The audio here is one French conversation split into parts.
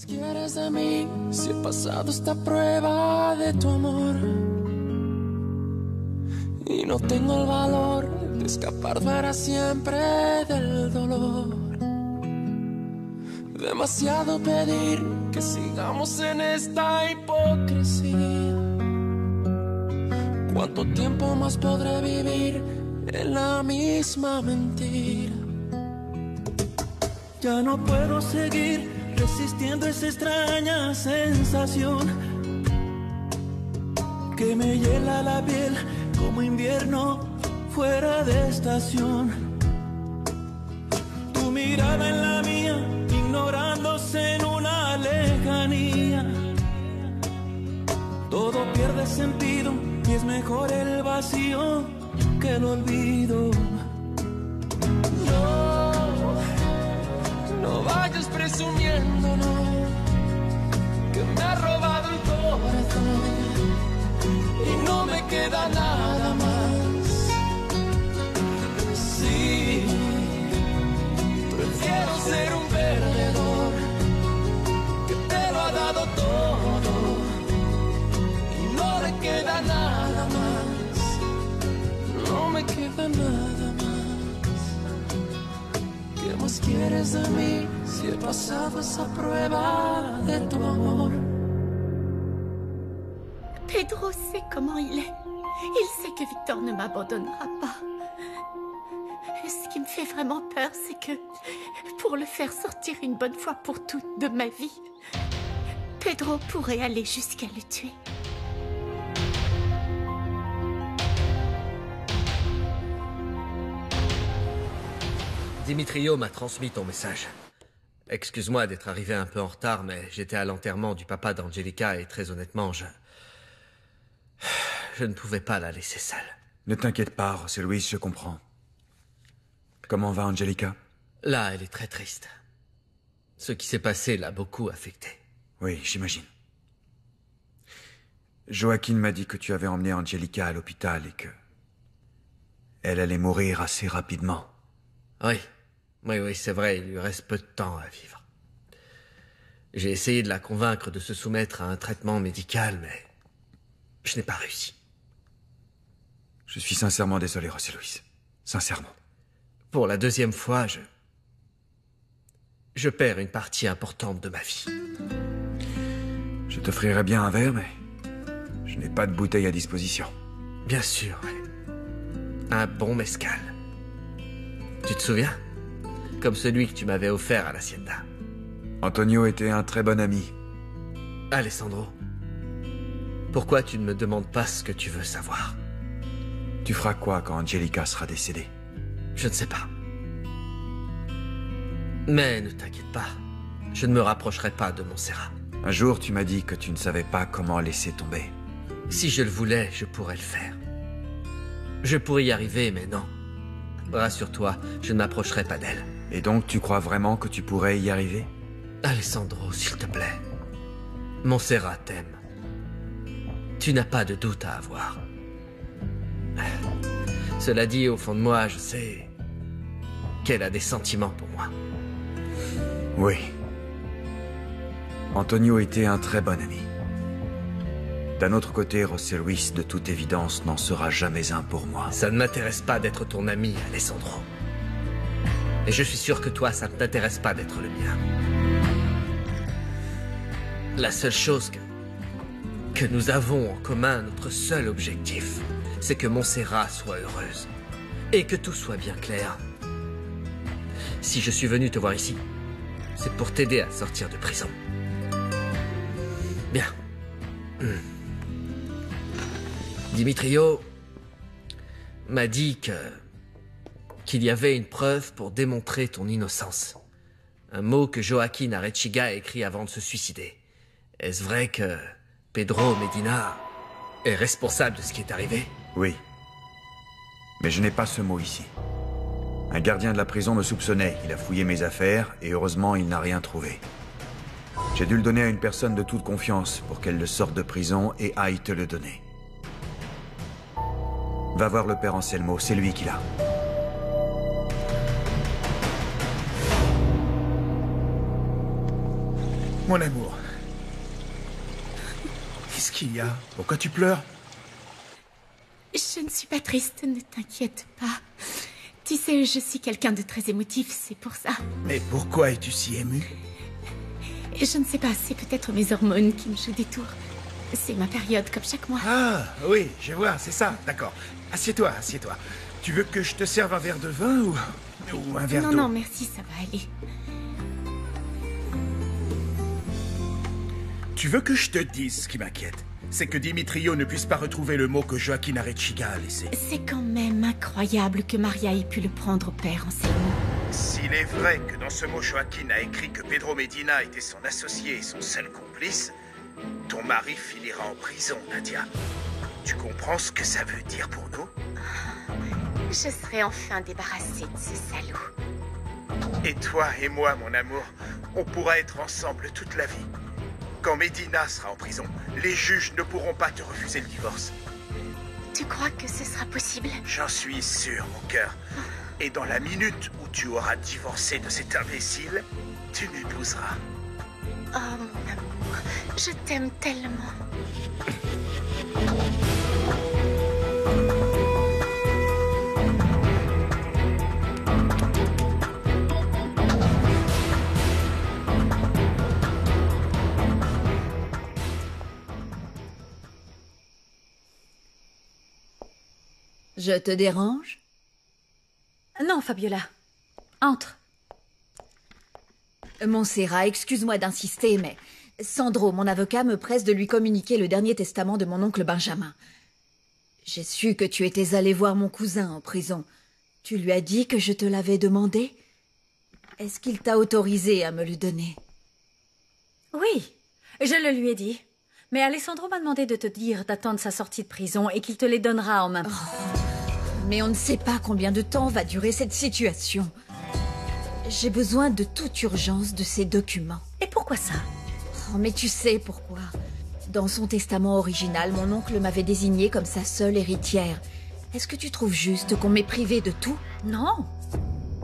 quieres de mí si he pasado esta prueba de tu amor? Y no tengo el valor de escapar para siempre del dolor. Demasiado pedir que sigamos en esta hipocresía. ¿Cuánto tiempo más podré vivir en la misma mentira? Ya no puedo seguir resistiendo esa extraña sensación que me hiela la piel como invierno fuera de estación. Tu mirada en la mía, ignorándose en una lejanía. Todo pierde sentido y es mejor el vacío que el olvido. No vayas presumiendo, no, que me ha robado el corazón y no me queda nada más. Sí, prefiero ser un perdedor que te lo ha dado todo y no le queda nada más. No me queda nada más. ¿Qué más quieres de mí si he pasado esa prueba de tu amor? Pedro sait comment il est. Il sait que Victor ne m'abandonnera pas. Ce qui me fait vraiment peur, c'est que pour le faire sortir une bonne fois pour toutes de ma vie, Pedro pourrait aller jusqu'à le tuer. Dimitrio m'a transmis ton message. Excuse-moi d'être arrivé un peu en retard, mais j'étais à l'enterrement du papa d'Angelica et très honnêtement, je ne pouvais pas la laisser seule. Ne t'inquiète pas, José Luis, je comprends. Comment va Angelica? Là, elle est très triste. Ce qui s'est passé l'a beaucoup affectée. Oui, j'imagine. Joaquin m'a dit que tu avais emmené Angelica à l'hôpital et que... elle allait mourir assez rapidement. Oui, c'est vrai, il lui reste peu de temps à vivre. J'ai essayé de la convaincre de se soumettre à un traitement médical, mais je n'ai pas réussi. Je suis sincèrement désolé, José Luis. Sincèrement. Pour la deuxième fois, je perds une partie importante de ma vie. Je t'offrirais bien un verre, mais je n'ai pas de bouteille à disposition. Bien sûr, oui. Un bon mezcal. Tu te souviens? Comme celui que tu m'avais offert à l'Hacienda. Antonio était un très bon ami. Alessandro, pourquoi tu ne me demandes pas ce que tu veux savoir? Tu feras quoi quand Angelica sera décédée? Je ne sais pas. Mais ne t'inquiète pas, je ne me rapprocherai pas de Montserrat. Un jour, tu m'as dit que tu ne savais pas comment laisser tomber. Si je le voulais, je pourrais le faire. Je pourrais y arriver, mais non. Rassure-toi, je ne m'approcherai pas d'elle. Et donc, tu crois vraiment que tu pourrais y arriver? Alessandro, s'il te plaît. Montserrat t'aime. Tu n'as pas de doute à avoir. Cela dit, au fond de moi, je sais qu'elle a des sentiments pour moi. Oui. Antonio était un très bon ami. D'un autre côté, José Luis, de toute évidence, n'en sera jamais un pour moi. Ça ne m'intéresse pas d'être ton ami, Alessandro. Et je suis sûr que toi, ça ne t'intéresse pas d'être le mien. La seule chose que nous avons en commun, notre seul objectif, c'est que Montserrat soit heureuse. Et que tout soit bien clair. Si je suis venu te voir ici, c'est pour t'aider à sortir de prison. Bien. Dimitrio m'a dit qu'il y avait une preuve pour démontrer ton innocence. Un mot que Joaquin Arechiga a écrit avant de se suicider. Est-ce vrai que Pedro Medina est responsable de ce qui est arrivé? Oui. Mais je n'ai pas ce mot ici. Un gardien de la prison me soupçonnait. Il a fouillé mes affaires et heureusement, il n'a rien trouvé. J'ai dû le donner à une personne de toute confiance pour qu'elle le sorte de prison et aille te le donner. Va voir le père Anselmo, c'est lui qui l'a. Mon amour. Qu'est-ce qu'il y a? Pourquoi tu pleures? Je ne suis pas triste, ne t'inquiète pas. Tu sais, je suis quelqu'un de très émotif, c'est pour ça. Mais pourquoi es-tu si ému? Je ne sais pas, c'est peut-être mes hormones qui me jouent des tours. C'est ma période, comme chaque mois. Ah, oui, je vois, c'est ça, d'accord. Assieds-toi, assieds-toi. Tu veux que je te serve un verre de vin ou un verre d'eau? Non, non, merci, ça va aller. Tu veux que je te dise ce qui m'inquiète? C'est que Dimitrio ne puisse pas retrouver le mot que Joaquin Arechiga a laissé. C'est quand même incroyable que Maria ait pu le prendre au père Anselmo. S'il est vrai que dans ce mot Joaquin a écrit que Pedro Medina était son associé et son seul complice, ton mari finira en prison, Nadia. Tu comprends ce que ça veut dire pour nous? Je serai enfin débarrassée de ce salaud. Et toi et moi, mon amour, on pourra être ensemble toute la vie. Quand Medina sera en prison, les juges ne pourront pas te refuser le divorce. Tu crois que ce sera possible? J'en suis sûr, mon cœur. Et dans la minute où tu auras divorcé de cet imbécile, tu m'épouseras. Oh, mon amour, je t'aime tellement. Je te dérange? Non, Fabiola. Entre. Montserrat, excuse-moi d'insister, mais Sandro, mon avocat, me presse de lui communiquer le dernier testament de mon oncle Benjamin. J'ai su que tu étais allé voir mon cousin en prison. Tu lui as dit que je te l'avais demandé? Est-ce qu'il t'a autorisé à me le donner? Oui, je le lui ai dit. Mais Alessandro m'a demandé de te dire d'attendre sa sortie de prison et qu'il te les donnera en main propre. Mais on ne sait pas combien de temps va durer cette situation. J'ai besoin de toute urgence de ces documents. Et pourquoi ça? Oh, mais tu sais pourquoi. Dans son testament original, mon oncle m'avait désignée comme sa seule héritière. Est-ce que tu trouves juste qu'on m'ait privée de tout? Non.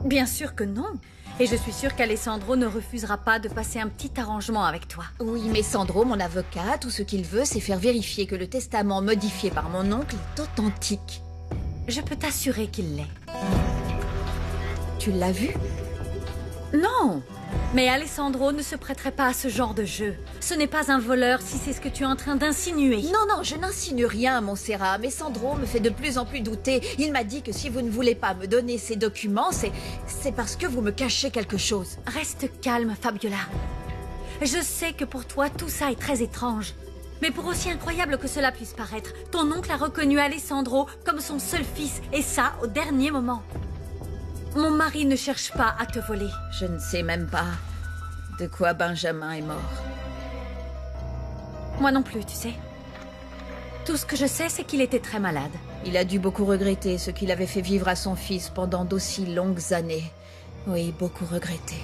Bien sûr que non. Et je suis sûre qu'Alessandro ne refusera pas de passer un petit arrangement avec toi. Oui, mais Sandro, mon avocat, tout ce qu'il veut, c'est faire vérifier que le testament modifié par mon oncle est authentique. Je peux t'assurer qu'il l'est. Tu l'as vu? Non. Mais Alessandro ne se prêterait pas à ce genre de jeu. Ce n'est pas un voleur si c'est ce que tu es en train d'insinuer. Non, non, je n'insinue rien, Montserrat, mais Sandro me fait de plus en plus douter. Il m'a dit que si vous ne voulez pas me donner ces documents, c'est parce que vous me cachez quelque chose. Reste calme, Fabiola. Je sais que pour toi, tout ça est très étrange. Mais pour aussi incroyable que cela puisse paraître, ton oncle a reconnu Alessandro comme son seul fils, et ça, au dernier moment. Mon mari ne cherche pas à te voler. Je ne sais même pas de quoi Benjamin est mort. Moi non plus, tu sais. Tout ce que je sais, c'est qu'il était très malade. Il a dû beaucoup regretter ce qu'il avait fait vivre à son fils pendant d'aussi longues années. Oui, beaucoup regretter.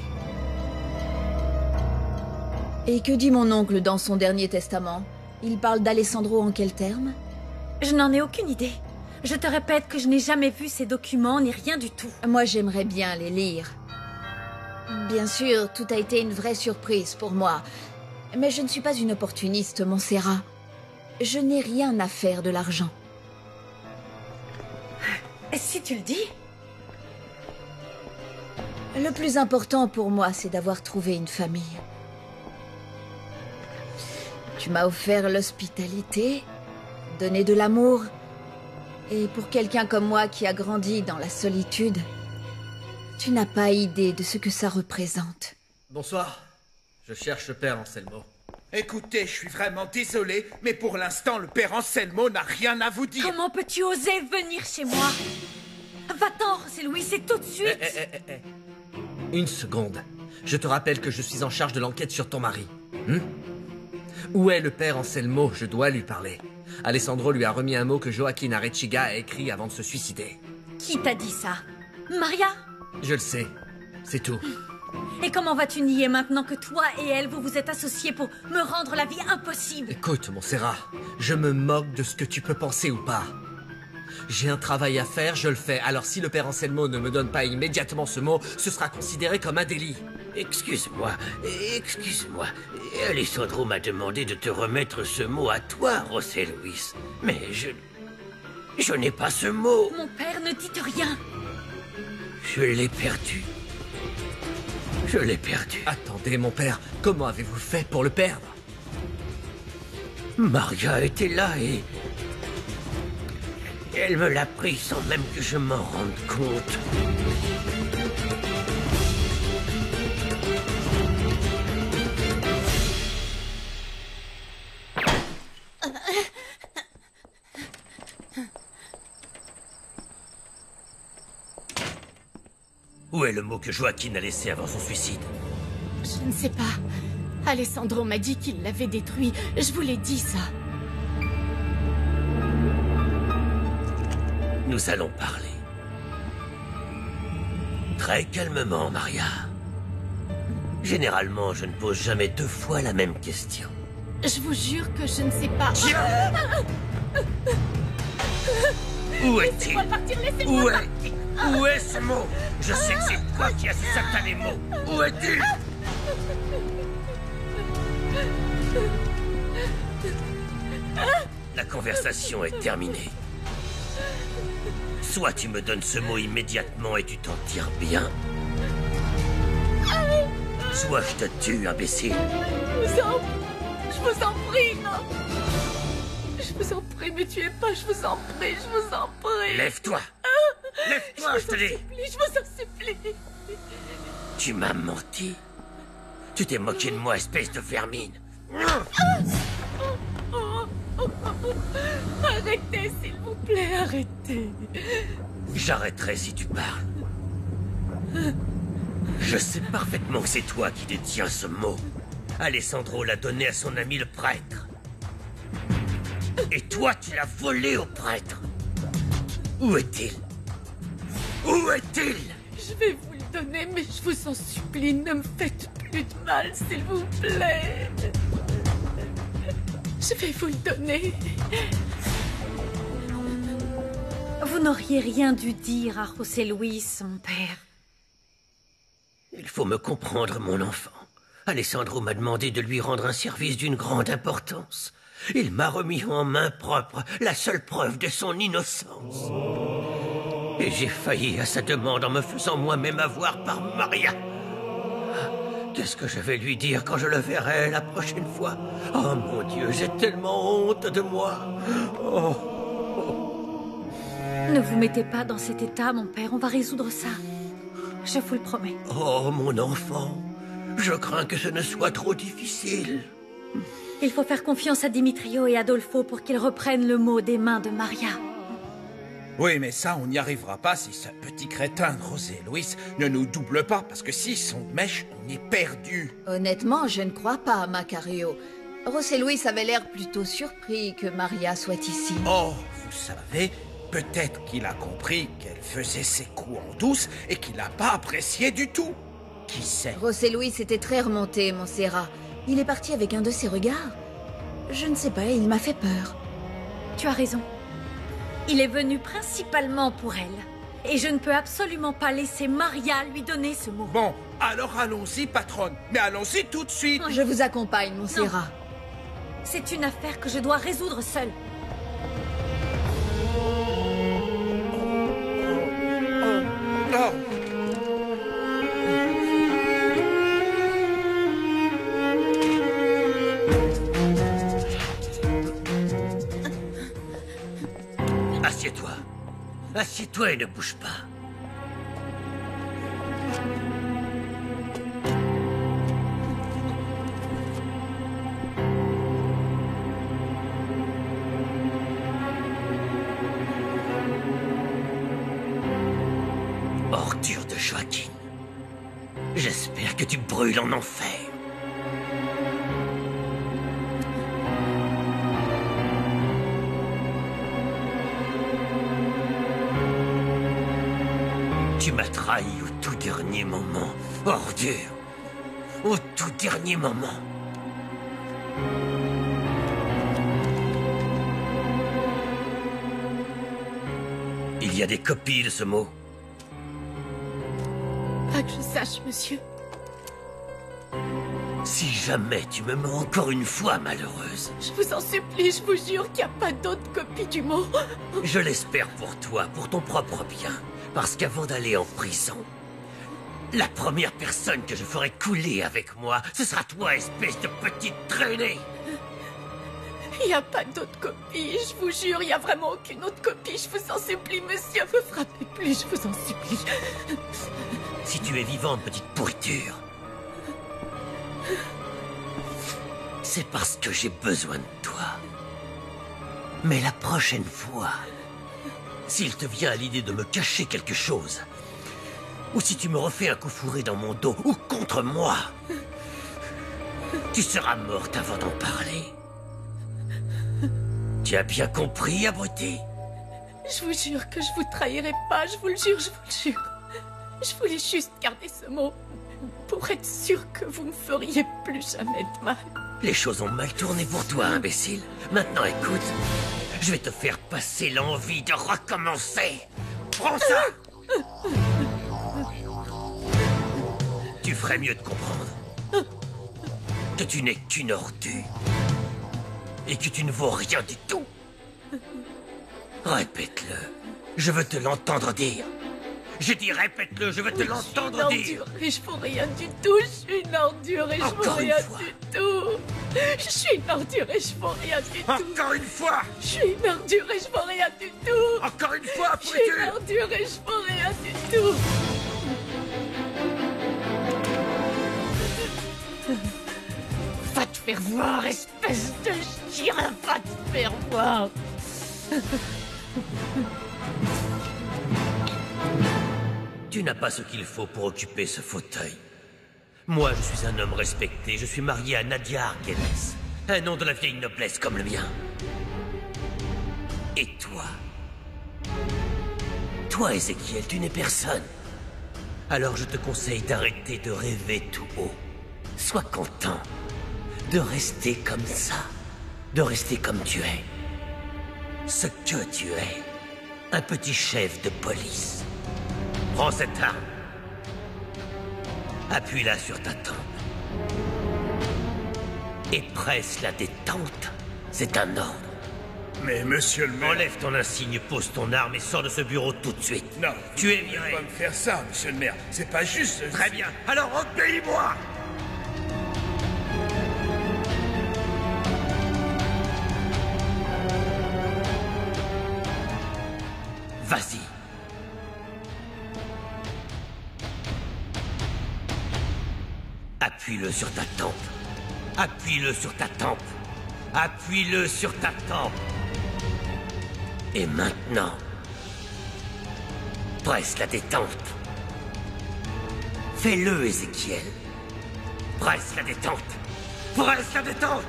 Et que dit mon oncle dans son dernier testament? Il parle d'Alessandro en quels termes? Je n'en ai aucune idée. Je te répète que je n'ai jamais vu ces documents, ni rien du tout. Moi, j'aimerais bien les lire. Bien sûr, tout a été une vraie surprise pour moi. Mais je ne suis pas une opportuniste, Montserrat. Je n'ai rien à faire de l'argent. Si tu le dis. Le plus important pour moi, c'est d'avoir trouvé une famille. Tu m'as offert l'hospitalité, donné de l'amour. Et pour quelqu'un comme moi qui a grandi dans la solitude, tu n'as pas idée de ce que ça représente. Bonsoir. Je cherche le père Anselmo. Écoutez, je suis vraiment désolé, mais pour l'instant, le père Anselmo n'a rien à vous dire. Comment peux-tu oser venir chez moi? Va-t'en, José Luis, c'est tout de suite. Une seconde. Je te rappelle que je suis en charge de l'enquête sur ton mari. Où est le père Anselmo? Je dois lui parler. Alessandro lui a remis un mot que Joaquin Arechiga a écrit avant de se suicider. Qui t'a dit ça? Maria? Je le sais. C'est tout. Et comment vas-tu nier maintenant que toi et elle, vous vous êtes associés pour me rendre la vie impossible? Écoute, Montserrat, je me moque de ce que tu peux penser ou pas. J'ai un travail à faire, je le fais. Alors si le père Anselmo ne me donne pas immédiatement ce mot, ce sera considéré comme un délit. Excuse-moi. Alessandro m'a demandé de te remettre ce mot à toi, José Luis. Mais je n'ai pas ce mot. Mon père, ne dites rien. Je l'ai perdu. Je l'ai perdu. Attendez, mon père, comment avez-vous fait pour le perdre? Maria était là et... elle me l'a pris sans même que je m'en rende compte. Où est le mot que Joaquin a laissé avant son suicide? Je ne sais pas. Alessandro m'a dit qu'il l'avait détruit. Je vous l'ai dit, ça. Nous allons parler. Très calmement, Maria. Généralement, je ne pose jamais 2 fois la même question. Je vous jure que je ne sais pas. Où est-il? Laissez-moi partir, laissez-moi partir. Où est ce mot? Je sais que c'est toi qui as ce satané mot. Où est-il? La conversation est terminée. Soit tu me donnes ce mot immédiatement et tu t'en tires bien. Soit je te tue, imbécile. Je vous en prie, non. Je vous en prie, me tuez pas, je vous en prie, je vous en prie. Lève-toi. Lève-toi, je te dis. Je vous en supplie. Tu m'as menti. Tu t'es moqué de moi, espèce de vermine. Arrêtez, s'il vous plaît, arrêtez. J'arrêterai si tu parles. Je sais parfaitement que c'est toi qui détiens ce mot. Alessandro l'a donné à son ami le prêtre. Et toi, tu l'as volé au prêtre. Où est-il? Où est-il? Je vais vous le donner, mais je vous en supplie, ne me faites plus de mal, s'il vous plaît. Je vais vous le donner. Vous n'auriez rien dû dire à José Luis, mon père. Il faut me comprendre, mon enfant. Alessandro m'a demandé de lui rendre un service d'une grande importance. Il m'a remis en main propre la seule preuve de son innocence. Et j'ai failli à sa demande en me faisant moi-même avoir par Maria. Qu'est-ce que je vais lui dire quand je le verrai la prochaine fois? Oh mon Dieu, j'ai tellement honte de moi. Oh. Ne vous mettez pas dans cet état, mon père. On va résoudre ça. Je vous le promets. Oh, mon enfant. Je crains que ce ne soit trop difficile. Il faut faire confiance à Dimitrio et Adolfo pour qu'ils reprennent le mot des mains de Maria. Oui, mais ça, on n'y arrivera pas si ce petit crétin de José Luis ne nous double pas, parce que s'ils sont de mèche, on est perdu. Honnêtement, je ne crois pas, Macario. José Luis avait l'air plutôt surpris que Maria soit ici. Oh, vous savez, peut-être qu'il a compris qu'elle faisait ses coups en douce et qu'il n'a pas apprécié du tout. Qui sait? José Luis était très remonté, Montserrat. Il est parti avec un de ses regards. Je ne sais pas, il m'a fait peur. Tu as raison. Il est venu principalement pour elle. Et je ne peux absolument pas laisser Maria lui donner ce mot. Bon, alors allons-y, patronne. Mais allons-y tout de suite. Je vous accompagne, Montserrat. C'est une affaire que je dois résoudre seule. Oh. Assieds-toi. Assieds-toi et ne bouge pas. Ordure de Joaquin. J'espère que tu brûles en enfer. Tu m'as trahi au tout dernier moment, ordure. Au tout dernier moment. Il y a des copies de ce mot. Pas que je sache, monsieur. Si jamais tu me mens encore une fois, malheureuse. Je vous en supplie, je vous jure qu'il n'y a pas d'autre copie du mot. Je l'espère pour toi, pour ton propre bien. Parce qu'avant d'aller en prison, la première personne que je ferai couler avec moi, ce sera toi, espèce de petite traînée. Il n'y a pas d'autre copie, je vous jure, il n'y a vraiment aucune autre copie. Je vous en supplie, monsieur, me frappez plus, je vous en supplie. Si tu es vivante, petite pourriture, c'est parce que j'ai besoin de toi. Mais la prochaine fois, s'il te vient à l'idée de me cacher quelque chose, ou si tu me refais un coup fourré dans mon dos ou contre moi, tu seras morte avant d'en parler. Tu as bien compris, abruti? Je vous jure que je vous trahirai pas, je vous le jure, je vous le jure. Je voulais juste garder ce mot pour être sûr que vous me feriez plus jamais de mal. Les choses ont mal tourné pour toi, imbécile. Maintenant, écoute, je vais te faire passer l'envie de recommencer. Prends ça! Tu ferais mieux de comprendre que tu n'es qu'une ordure et que tu ne vaux rien du tout. Répète-le. Je veux te l'entendre dire. J'ai dit répète-le, je veux te l'entendre dire. Je suis une ordure et je vaux rien du tout. Je suis une ordure et je vaux rien du tout. Je suis une ordure et je vaux rien du tout. Encore une fois. Je suis une ordure et je vaux rien du tout. Encore une fois, je suis une ordure et je vaux rien du tout. Va te faire voir, espèce de chien, va te faire voir. Tu n'as pas ce qu'il faut pour occuper ce fauteuil. Moi, je suis un homme respecté. Je suis marié à Nadia Arqueles, un nom de la vieille noblesse comme le mien. Et toi? Toi, Ézéchiel, tu n'es personne. Alors je te conseille d'arrêter de rêver tout haut. Sois content de rester comme ça, de rester comme tu es. Ce que tu es, un petit chef de police. Prends cette arme. Appuie-la sur ta tempe. Et presse la détente. C'est un ordre. Mais monsieur le maire... Enlève ton insigne, pose ton arme et sors de ce bureau tout de suite. Non, tu es viré. viré. Vous pouvez pas me faire ça, monsieur le maire. C'est pas juste... Très bien. Alors obéis-moi. Vas-y. Appuie-le sur ta tempe. Appuie-le sur ta tempe. Appuie-le sur ta tempe. Et maintenant, presse la détente. Fais-le, Ézéchiel. Presse la détente. Presse la détente.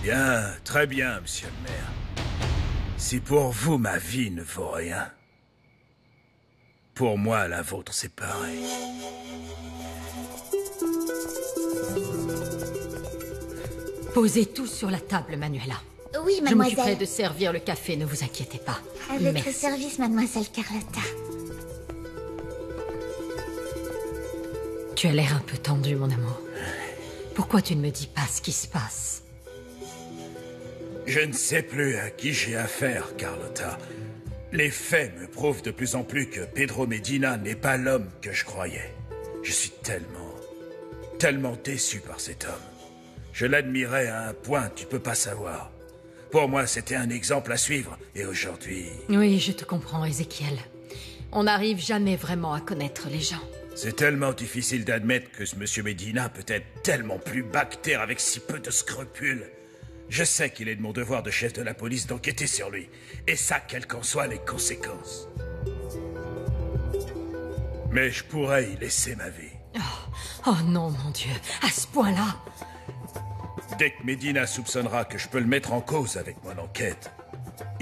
Bien, très bien, monsieur le maire. Si pour vous ma vie ne vaut rien, pour moi la vôtre c'est pareil. Posez tout sur la table, Manuela. Oui, mademoiselle. Je m'occuperai de servir le café, ne vous inquiétez pas. À votre Merci. service, mademoiselle Carlotta. Tu as l'air un peu tendu, mon amour. Pourquoi tu ne me dis pas ce qui se passe? Je ne sais plus à qui j'ai affaire, Carlotta. Les faits me prouvent de plus en plus que Pedro Medina n'est pas l'homme que je croyais. Je suis tellement déçu par cet homme. Je l'admirais à un point, tu peux pas savoir. Pour moi, c'était un exemple à suivre, et aujourd'hui... Oui, je te comprends, Ézéchiel. On n'arrive jamais vraiment à connaître les gens. C'est tellement difficile d'admettre que ce monsieur Medina peut être tellement plus bactère avec si peu de scrupules. Je sais qu'il est de mon devoir de chef de la police d'enquêter sur lui, et ça, quelles qu'en soient les conséquences. Mais je pourrais y laisser ma vie. Oh non, mon Dieu, à ce point-là. Dès que Medina soupçonnera que je peux le mettre en cause avec mon enquête,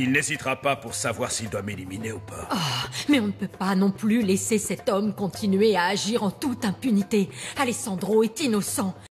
Il n'hésitera pas pour savoir s'il doit m'éliminer ou pas. Oh, mais on ne peut pas non plus laisser cet homme continuer à agir en toute impunité. Alessandro est innocent.